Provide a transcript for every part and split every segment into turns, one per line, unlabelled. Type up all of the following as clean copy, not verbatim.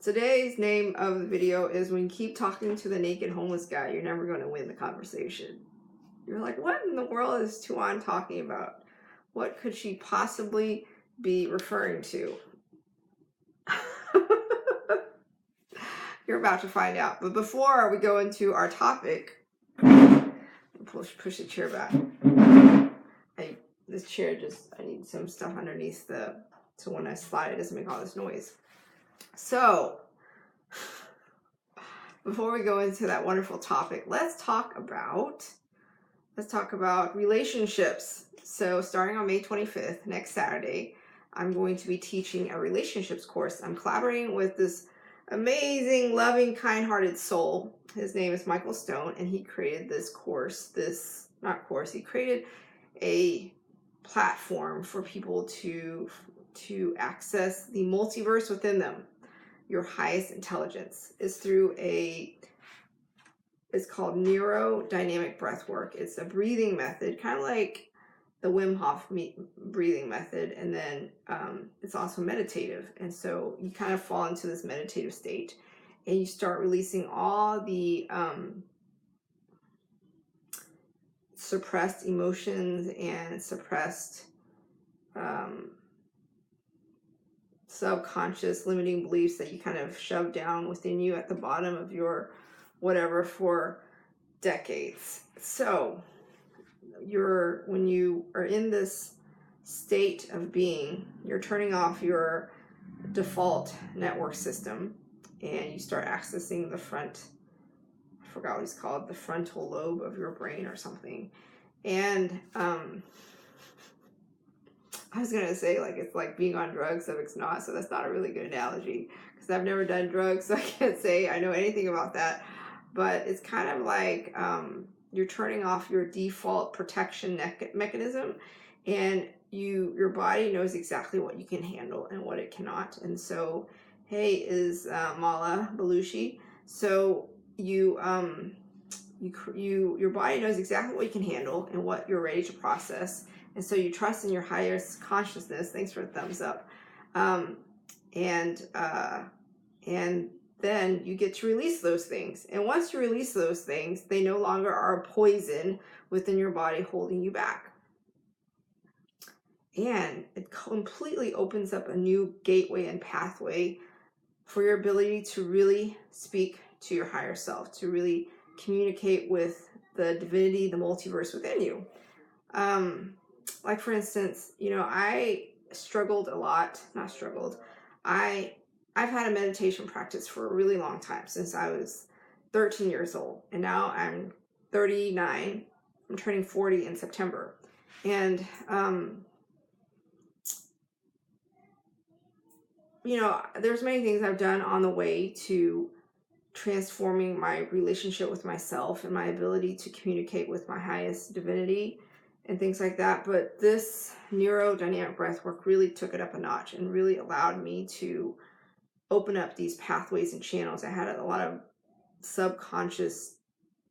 Today's name of the video is when you keep talking to the naked homeless guy, you're never going to win the conversation. You're like, what in the world is Tuan talking about? What could she possibly be referring to? You're about to find out. But before we go into our topic, push the chair back. This chair I need some stuff underneath so when I slide it doesn't make all this noise. So, before we go into that wonderful topic, let's talk about relationships. So starting on May 25th, next Saturday, I'm going to be teaching a relationships course. I'm collaborating with this amazing, loving, kind-hearted soul. His name is Michael Stone, and he created this course, he created a platform for people to access the multiverse within them. Your highest intelligence is through it's called neurodynamic breath work. It's a breathing method, kind of like the Wim Hof breathing method, and then it's also meditative. And so you kind of fall into this meditative state, and you start releasing all the suppressed emotions and suppressed subconscious limiting beliefs that you kind of shove down within you at the bottom of your whatever for decades. So when you are in this state of being, you're turning off your default network system and you start accessing the I forgot what it's called, the frontal lobe of your brain or something. And I was going to say, it's like being on drugs, but it's not, so that's not a really good analogy, because I've never done drugs, so I can't say I know anything about that, but it's kind of like you're turning off your default protection mechanism, and your body knows exactly what you can handle and what it cannot. And so, hey, is Mala Belushi, so your body knows exactly what you can handle and what you're ready to process. And so you trust in your highest consciousness. Thanks for the thumbs up. And then you get to release those things. And once you release those things, they no longer are a poison within your body holding you back. And it completely opens up a new gateway and pathway for your ability to really speak to your higher self, to really communicate with the divinity, the multiverse within you. Like, for instance, I struggled a lot, I've had a meditation practice for a really long time, since I was 13 years old, and now I'm 39, I'm turning 40 in September, and, there's many things I've done on the way to transforming my relationship with myself and my ability to communicate with my highest divinity and things like that. But this neurodynamic breath work really took it up a notch and really allowed me to open up these pathways and channels. I had a lot of subconscious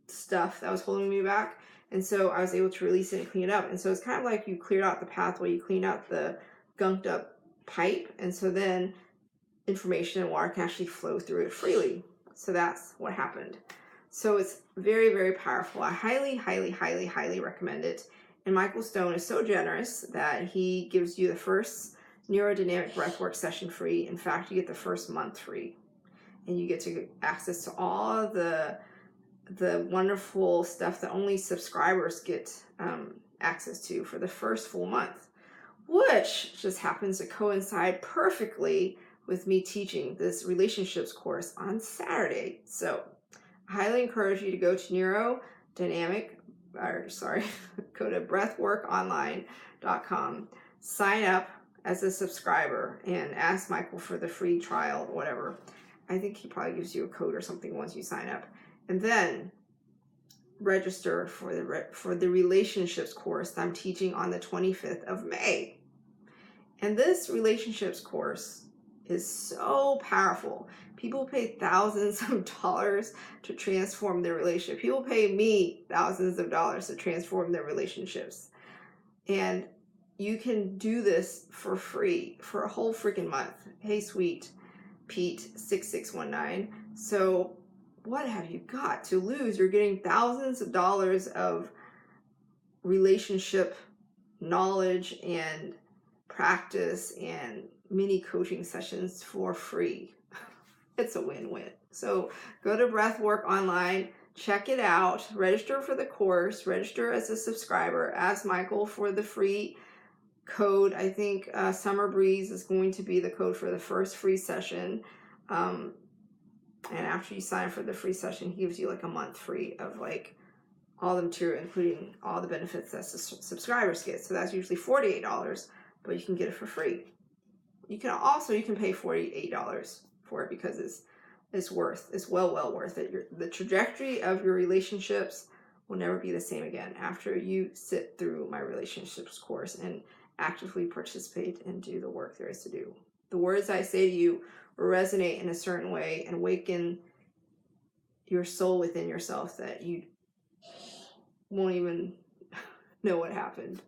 stuff that was holding me back. And so I was able to release it and clean it up. And so it's kind of like you cleared out the pathway, you cleaned out the gunked up pipe. And so then information and water can actually flow through it freely. So that's what happened. So it's very, very powerful. I highly, highly, highly, highly recommend it. And Michael Stone is so generous that he gives you the first neurodynamic breathwork session free. In fact, you get the first month free. And you get to get access to all the wonderful stuff that only subscribers get access to for the first full month, which just happens to coincide perfectly with me teaching this relationships course on Saturday. So I highly encourage you to go to go to breathworkonline.com, sign up as a subscriber, and ask Michael for the free trial or whatever. I think he probably gives you a code or something once you sign up. And then register for the relationships course that I'm teaching on the 25th of May. And this relationships course is so powerful. People pay thousands of dollars to transform their relationship. People pay me thousands of dollars to transform their relationships. And you can do this for free for a whole freaking month. Hey, sweet, Pete6619. So what have you got to lose? You're getting thousands of dollars of relationship knowledge and practice and mini coaching sessions for free. It's a win-win. So go to Breathwork Online, check it out, register for the course, register as a subscriber, ask Michael for the free code. I think Summer Breeze is going to be the code for the first free session. And after you sign up for the free session, he gives you like a month free of like all the material, including all the benefits that subscribers get. So that's usually $48, but you can get it for free. You can pay $48 for it because it's well worth it. The trajectory of your relationships will never be the same again after you sit through my relationships course and actively participate and do the work there is to do. The words I say to you resonate in a certain way and awaken your soul within yourself that you won't even know what happened.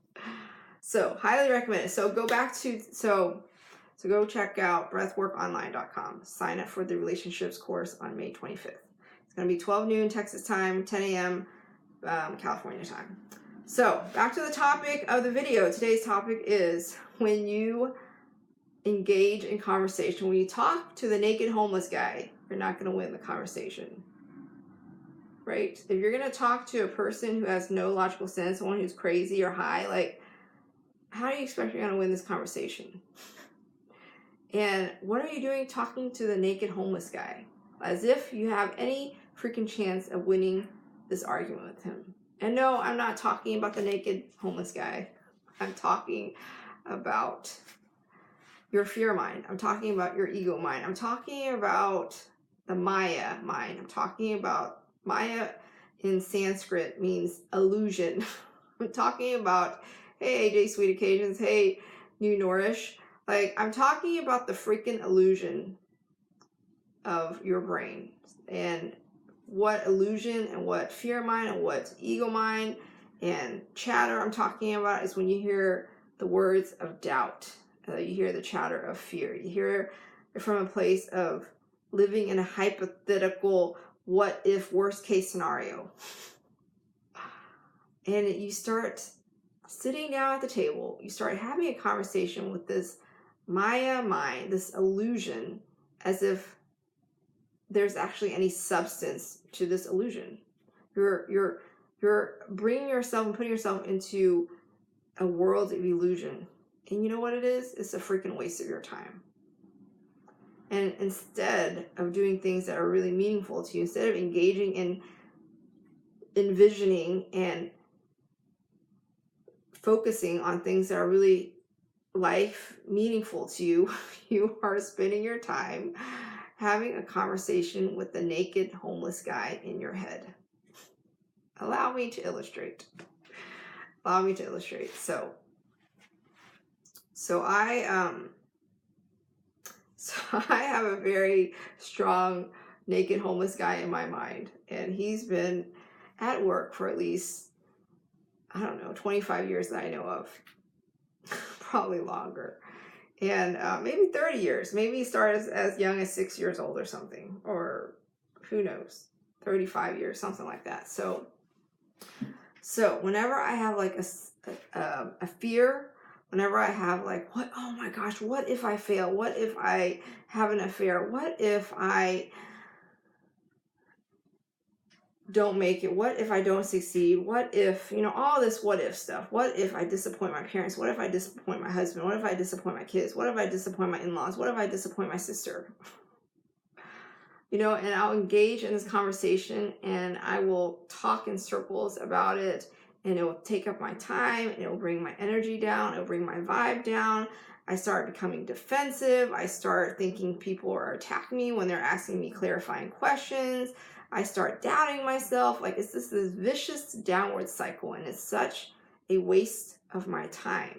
So highly recommend it. So go check out breathworkonline.com. Sign up for the relationships course on May 25th. It's going to be 12 noon Texas time, 10 a.m. California time. So back to the topic of the video. Today's topic is when you engage in conversation, when you talk to the naked homeless guy, you're not going to win the conversation. Right? If you're going to talk to a person who has no logical sense, someone who's crazy or high, like, how do you expect you're going to win this conversation? And what are you doing talking to the naked homeless guy? As if you have any freaking chance of winning this argument with him. And no, I'm not talking about the naked homeless guy. I'm talking about your fear mind. I'm talking about your ego mind. I'm talking about the Maya mind. I'm talking about Maya in Sanskrit means illusion. I'm talking about, hey, AJ Sweet Occasions, hey, New Nourish. Like, I'm talking about the freaking illusion of your brain and what illusion and what fear mind and what ego mind and chatter I'm talking about is when you hear the words of doubt, you hear the chatter of fear. You hear it from a place of living in a hypothetical what if worst case scenario. And you start sitting down at the table, you start having a conversation with this Maya mind, this illusion, as if there's actually any substance to this illusion. You're bringing yourself and putting yourself into a world of illusion. And you know what it is? It's a freaking waste of your time. And instead of doing things that are really meaningful to you, instead of engaging in envisioning and focusing on things that are really life meaningful to you, you are spending your time having a conversation with the naked homeless guy in your head. Allow me to illustrate. So I have a very strong naked homeless guy in my mind, and he's been at work for at least, 25 years that I know of. Probably longer. And maybe 30 years. Maybe he started as young as 6 years old or something. Or who knows, 35 years, something like that. So whenever I have like a fear, whenever I have like, oh my gosh, what if I fail? What if I have an affair? What if I don't make it? What if I don't succeed? What if, all this what if stuff. What if I disappoint my parents? What if I disappoint my husband? What if I disappoint my kids? What if I disappoint my in-laws? What if I disappoint my sister? And I'll engage in this conversation and I will talk in circles about it, and it will take up my time, and it will bring my energy down, it will bring my vibe down. I start becoming defensive. I start thinking people are attacking me when they're asking me clarifying questions. I start doubting myself. Like, it's this vicious downward cycle, and it's such a waste of my time.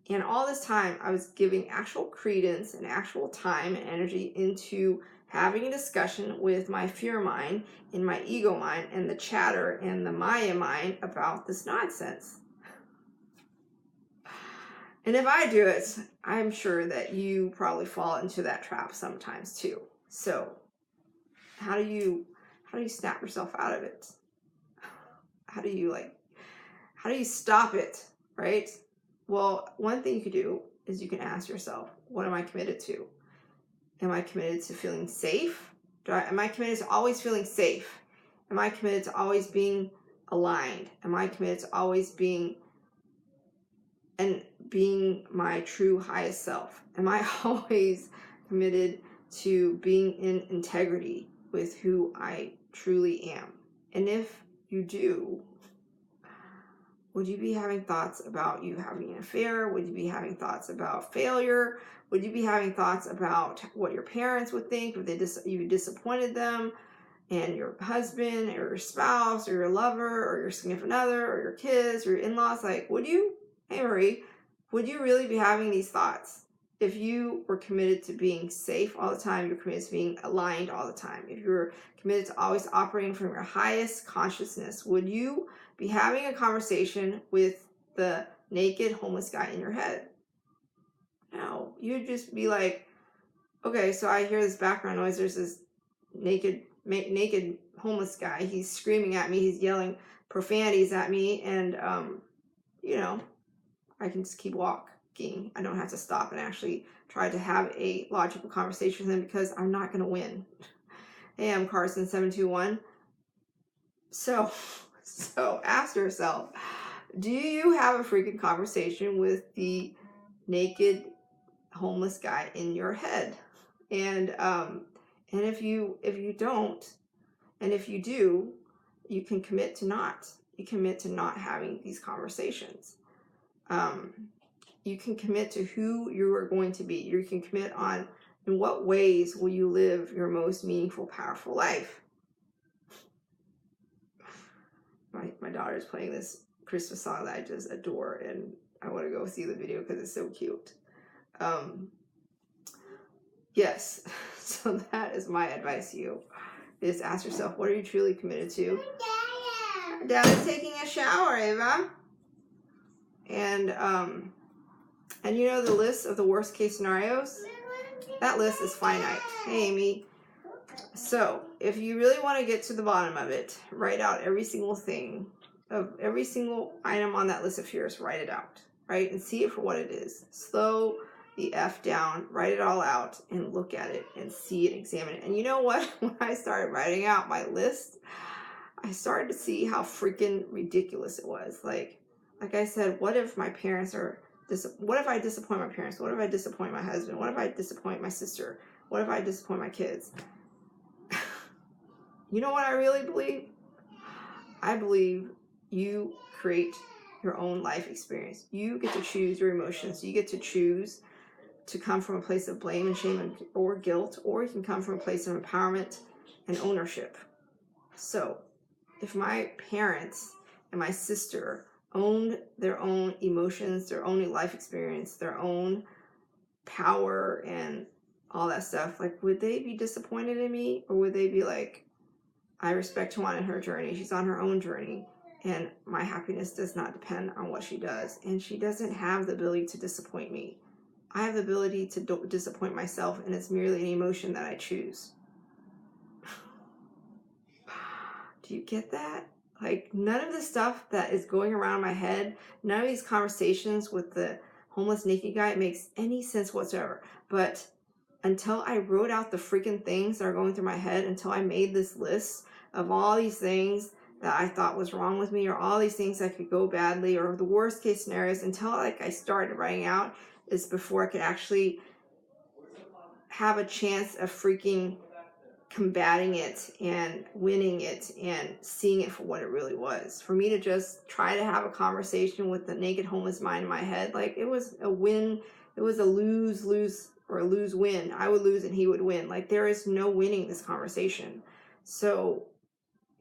And all this time, I was giving actual credence and actual time and energy into having a discussion with my fear mind and my ego mind and the chatter and the Maya mind about this nonsense. And if I do it, I'm sure that you probably fall into that trap sometimes too. So how do you snap yourself out of it? How do you stop it, right? Well, one thing you could do is you can ask yourself, what am I committed to? Am I committed to feeling safe? Am I committed to always feeling safe? Am I committed to always being aligned? Am I committed to always being my true highest self? Am I always committed to being in integrity with who I truly am? And if you do, would you be having thoughts about you having an affair? Would you be having thoughts about failure? Would you be having thoughts about what your parents would think if you disappointed them, and your husband or your spouse or your lover or your significant other or your kids or your in-laws? Like, would you, hey Marie, would you really be having these thoughts if you were committed to being safe all the time? You're committed to being aligned all the time. If you're committed to always operating from your highest consciousness, would you be having a conversation with the naked homeless guy in your head? No, you'd just be like, okay, so I hear this background noise. There's this naked homeless guy. He's screaming at me. He's yelling profanities at me, and I can just keep walking. I don't have to stop and actually try to have a logical conversation with him because I'm not going to win. Hey, I'm Carson 721. So ask yourself, do you have a freaking conversation with the naked homeless guy in your head? And if you don't, and if you do, you can commit to not. You commit to not having these conversations. You can commit to who you are going to be. You can commit on in what ways will you live your most meaningful, powerful life. My daughter is playing this Christmas song that I just adore, and I want to go see the video because it's so cute. Yes, so that is my advice to you, is ask yourself, what are you truly committed to? Dad is taking a shower, Ava. And the list of the worst case scenarios, that list is finite. Hey, Amy. So if you really want to get to the bottom of it, write out every single thing, of every single item on that list of yours. Write it out, right? And see it for what it is. Slow the F down, write it all out, and look at it and see it, examine it. And you know what? When I started writing out my list, I started to see how freaking ridiculous it was. Like I said, what if my parents what if I disappoint my parents? What if I disappoint my husband? What if I disappoint my sister? What if I disappoint my kids? You know what I really believe? I believe you create your own life experience. You get to choose your emotions. You get to choose to come from a place of blame and shame or guilt, or you can come from a place of empowerment and ownership. So if my parents and my sister owned their own emotions, their own life experience, their own power and all that stuff, like, would they be disappointed in me? Or would they be like, I respect Juan and her journey. She's on her own journey, and my happiness does not depend on what she does. And she doesn't have the ability to disappoint me. I have the ability to disappoint myself, and it's merely an emotion that I choose. Do you get that? Like, none of the stuff that is going around my head, none of these conversations with the homeless naked guy makes any sense whatsoever. But until I wrote out the freaking things that are going through my head, until I made this list of all these things that I thought was wrong with me, or all these things that could go badly, or the worst case scenarios, until I started writing out, is before I could actually have a chance of freaking combating it and winning it and seeing it for what it really was. For me to just try to have a conversation with the naked homeless mind in my head, like, it was a win, it was a lose-lose or a lose-win. I would lose and he would win. Like, there is no winning this conversation. So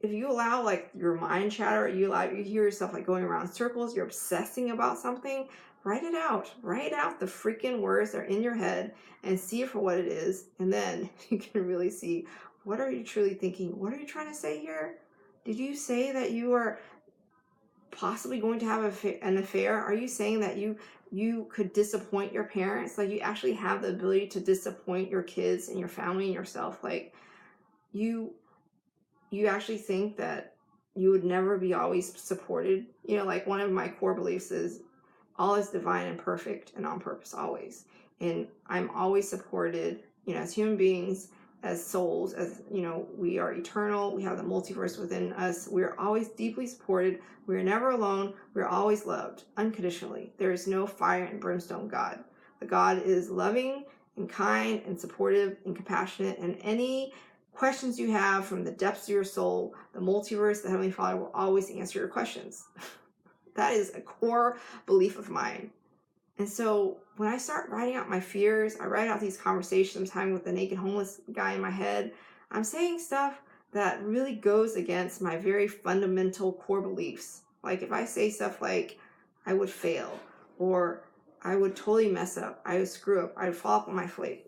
if you allow, like, your mind chatter, you hear yourself, like, going around circles, you're obsessing about something, write it out. Write out the freaking words that are in your head and see it for what it is. And then you can really see, what are you truly thinking? What are you trying to say here? Did you say that you are possibly going to have an affair? Are you saying that you could disappoint your parents? Like, you actually have the ability to disappoint your kids and your family and yourself? Like, you actually think that you would never be always supported? You know, like, one of my core beliefs is all is divine and perfect and on purpose always. And I'm always supported, you know, as human beings, as souls, as, you know, we are eternal. We have the multiverse within us. We're always deeply supported. We're never alone. We're always loved unconditionally. There is no fire and brimstone God. The God is loving and kind and supportive and compassionate. And any questions you have from the depths of your soul, the multiverse, the Heavenly Father will always answer your questions. That is a core belief of mine. And so when I start writing out my fears, I write out these conversations I'm having with the naked homeless guy in my head. I'm saying stuff that really goes against my very fundamental core beliefs. Like, if I say stuff like, I would fail, or I would totally mess up, I would screw up, I would fall off on my face,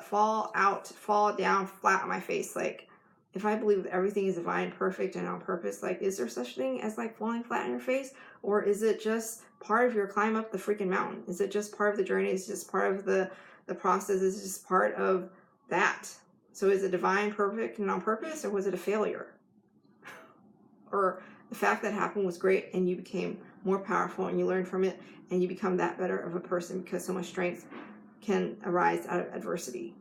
fall down flat on my face. Like, if I believe that everything is divine, perfect, and on purpose, like, is there such thing as like falling flat on your face? Or is it just part of your climb up the freaking mountain? Is it just part of the journey? Is it just part of the process? Is it just part of that? So is it divine, perfect, and on purpose, or was it a failure? Or the fact that happened was great and you became more powerful and you learned from it and you become that better of a person because so much strength can arise out of adversity.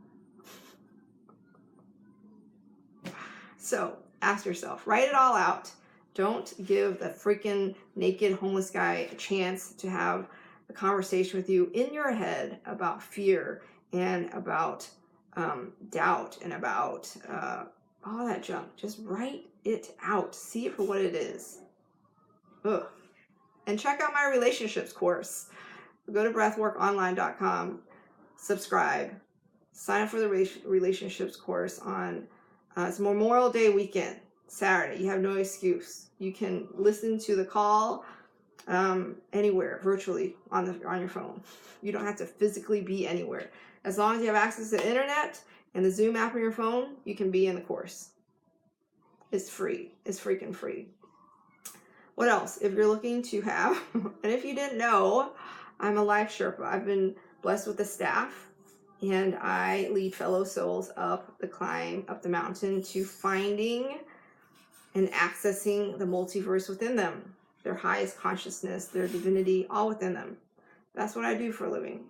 So ask yourself, write it all out. Don't give the freaking naked homeless guy a chance to have a conversation with you in your head about fear and about doubt and about all that junk. Just write it out. See it for what it is. Ugh. And check out my relationships course. Go to breathworkonline.com, subscribe, sign up for the relationships course on it's Memorial Day weekend, Saturday. You have no excuse. You can listen to the call anywhere, virtually, on your phone. You don't have to physically be anywhere. As long as you have access to the internet and the Zoom app on your phone, you can be in the course. It's free. It's freaking free. What else? If you're looking to have, and if you didn't know, I'm a life Sherpa. I've been blessed with the staff, and I lead fellow souls up the climb, up the mountain, to finding and accessing the multiverse within them, their highest consciousness, their divinity, all within them. That's what I do for a living.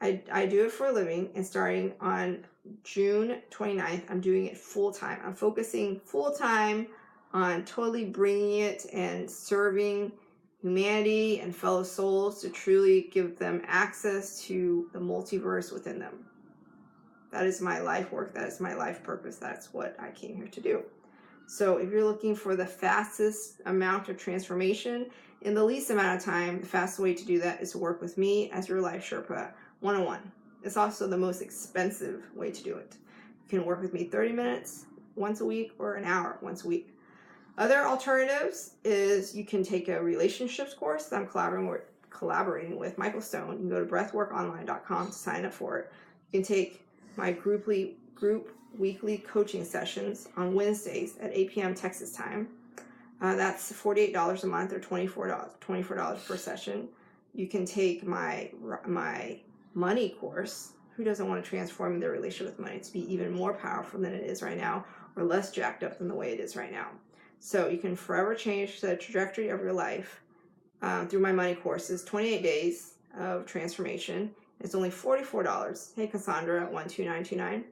I do it for a living, and starting on June 29th, I'm doing it full time. I'm focusing full time on totally bringing it and serving humanity and fellow souls to truly give them access to the multiverse within them. That is my life work. That is my life purpose. That's what I came here to do. So if you're looking for the fastest amount of transformation in the least amount of time, the fastest way to do that is to work with me as your life Sherpa one-on-one. It's also the most expensive way to do it. You can work with me 30 minutes once a week or an hour once a week. Other alternatives is you can take a relationships course that I'm collaborating with Michael Stone. You can go to breathworkonline.com to sign up for it. You can take my group weekly coaching sessions on Wednesdays at 8 p.m. Texas time. That's $48 a month, or $24 per session. You can take my money course. Who doesn't want to transform their relationship with money to be even more powerful than it is right now, or less jacked up than the way it is right now? So you can forever change the trajectory of your life through my money courses. 28 days of transformation. It's only $44. Hey, Cassandra at 12929.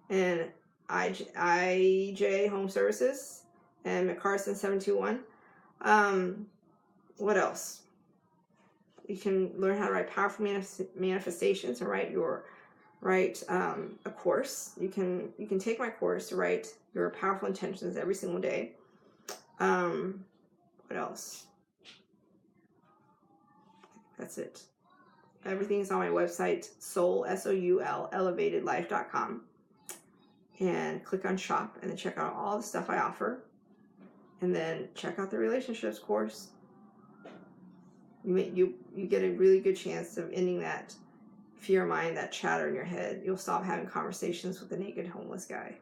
And IJ Home Services and McCarson 721. What else? You can learn how to write powerful manifestations and write a course. You can take my course to write your powerful intentions every single day. What else? That's it. Everything is on my website, soul, SOUL, elevatedlife.com. And click on shop, and then check out all the stuff I offer. And then check out the relationships course. You get a really good chance of ending that fear mind, that chatter in your head. You'll stop having conversations with the naked homeless guy.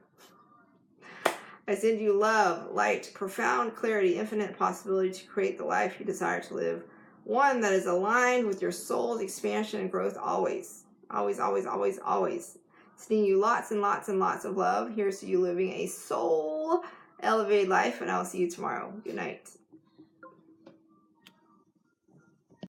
I send you love, light, profound clarity, infinite possibility to create the life you desire to live. One that is aligned with your soul's expansion and growth always. Always, always, always, always. Sending you lots and lots and lots of love. Here's to you living a soul elevated life, and I'll see you tomorrow. Good night.